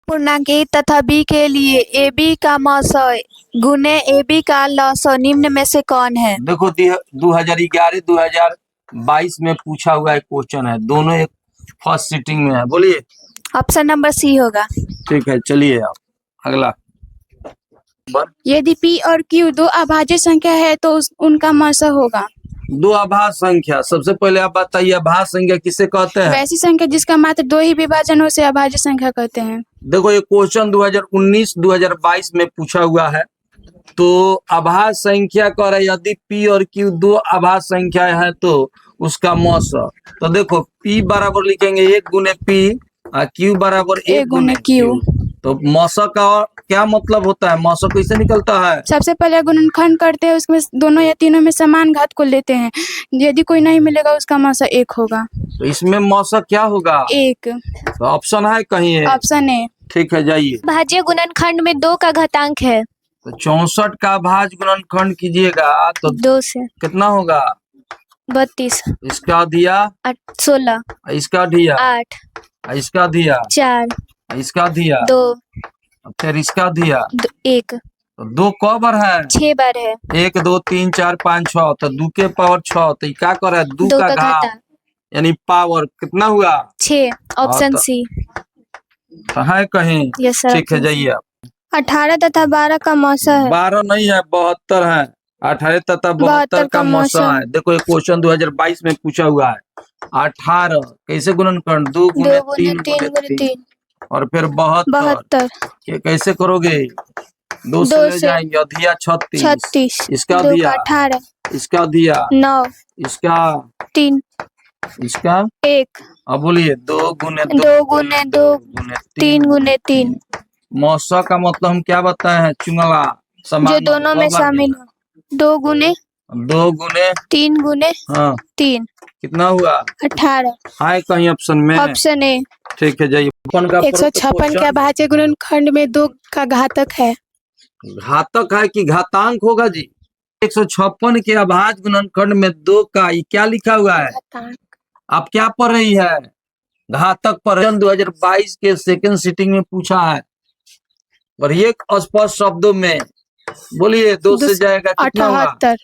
पूर्णांक ए तथा बी के लिए ए बी का मौसम गुने ए बी का लौसौ निम्न में से कौन है? देखो 2011-2022 में पूछा हुआ एक क्वेश्चन है, दोनों एक फर्स्ट सीटिंग में है। बोलिए। ऑप्शन नंबर सी होगा। ठीक है, चलिए आप अगला। यदि पी और क्यू दो अभाज्य संख्या है तो उनका मौसम होगा। दो अभाज्य संख्या, सबसे पहले आप बताइए अभाज्य संख्या किसे कहते हैं? वैसी संख्या जिसका मात्र दो ही विभाजन हो से अभाज्य संख्या कहते हैं। देखो ये क्वेश्चन 2019-2022 में पूछा हुआ है, तो अभाज्य संख्या कह रहा है यदि पी और क्यू दो अभाज्य संख्या है तो उसका मौसम। तो देखो पी बराबर लिखेंगे 1 गुने पी और क्यू बराबर 1 गुने क्यू। तो मौसम का क्या मतलब होता है? मौसम कैसे निकलता है? सबसे पहले गुणनखंड करते हैं, उसमें दोनों या तीनों में समान घात को लेते हैं, यदि कोई नहीं मिलेगा उसका मौसम 1 होगा। तो इसमें मौसम क्या होगा? 1। तो ऑप्शन है कहीं? Option A. ठीक है, जाइए। भाज्य गुणनखंड में 2 का घातांक है। तो 64 का भाज्य गुणनखंड कीजिएगा तो 2 से कितना होगा? 32। इसका दिया 16। इसका दिया 8। इसका दिया 4। इसका दिया 2। फिर इसका दिया 1। तो 2 क बार है? 6 बार है। 1 2 3 4 5 6, तो 2 के पावर 6, तो क्या कर रहा है? 2 का घात यानी पावर कितना हुआ? 6। ऑप्शन सी तो है कहीं? ठीक है, जाइए आप। 18 तथा 12 का मौसम है। 12 नहीं है, 72 है। 18 तथा 72 का मौसम है। देखो ये क्वेश्चन 2022 में पूछा हुआ है। 18 कैसे गुणनखंड? 2 गुने 3 गुने 3 और फिर 72 कैसे करोगे? 2 से ले जाएंगे, दिया 36, इसका दिया 18, इसका दिया 9, इसका 3, इसका 1। अब बोलिए 2 गुने 2 गुने 2 3 गुने 3। मौसा का मतलब हम क्या बताए हैं? चुंगला जो दोनों में शामिल हो। 2 गुने 3 गुने हाँ 3 कितना हुआ? 18। है कहीं ऑप्शन में? Option A. ठीक है, जाइए। 156 के अभाज्य गुणनखंड में 2 का घातक है। घातक है कि घातांक होगा जी? 156 के अभाज्य गुणनखंड में 2 का क्या लिखा हुआ है? आप क्या पढ़ रही है? घातक पर 2022 के सेकंड सीटिंग में पूछा है, और ये स्पष्ट शब्दों में बोलिए। 2 से जाएगा कितना हुआ? 78।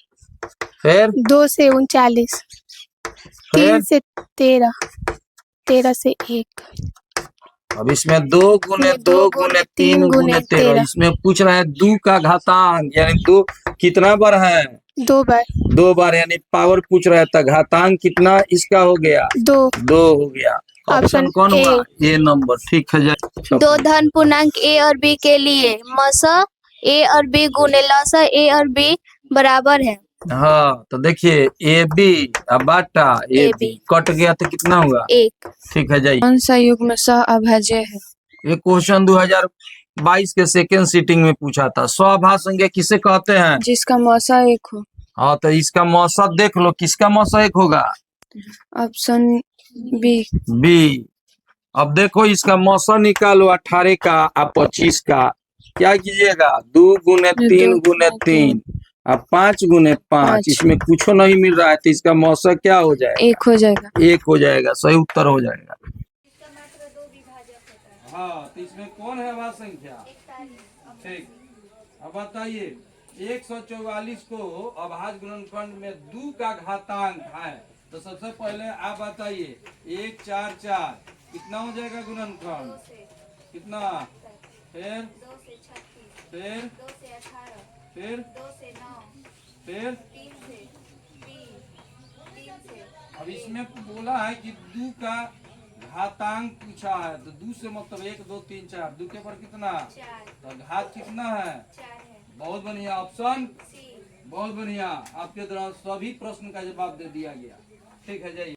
फिर 2 से 39, 3 से 13, 13 से 1। अब इसमें 2 गुने 2 गुने 3 गुने 13, इसमें पूछ रहा है 2 का घातांक यानी 2 कितना बार है? 2 बार। 2 बार यानी पावर पूछ रहा था। घातांक कितना इसका हो गया? 2 हो गया। ऑप्शन कौन हुआ? ए नंबर। ठीक है, 2 धन पूर्णांक ए और बी के लिए मौसा ए और बी गुने लौसा ए और बी बराबर है। हाँ, तो देखिए ए बी बाटा ए बी कट गया तो कितना हुआ? 1। ठीक है, जाइए। कौन सा युग्म सह-अभाज्य है? ये क्वेश्चन 2022 के सेकेंड सीटिंग में पूछा था। स्वाभाज्य संख्या किसे कहते हैं? जिसका मौसा 1 हो। हाँ, तो इसका मौसा देख लो, किसका मौसा 1 होगा? Option B. अब देखो इसका मौसा निकालो 18 का और 25 का। क्या कीजिएगा? 2 गुने 3 गुने 3 और 5 गुने 5। इसमें कुछ नहीं मिल रहा है, तो इसका मौसा क्या हो जाएगा? 1 हो जाएगा। 1 हो जाएगा, सही उत्तर हो जाएगा। हाँ, तो इसमें कौन है अभाज्य संख्या? ठीक, अब बताइए 144 को अभाज्य गुणनखंड में 2 का घातांक है, तो सबसे पहले आप बताइए 1 4 4 कितना हो जाएगा गुणनखंड? कितना? फिर 2 से 36, फिर 2 से 18, फिर 2 से 9, फिर 3 से 20, 3 से। अब इसमें बोला है कि 2 का घातांक पूछा है, तो 2 से मतलब 1 2 3 4, 2 के पर कितना? 4। तो घात कितना है? 4 है। बहुत बढ़िया, ऑप्शन सी। बहुत बढ़िया, आपके द्वारा सभी प्रश्न का जवाब दे दिया गया। ठीक है, जाइए।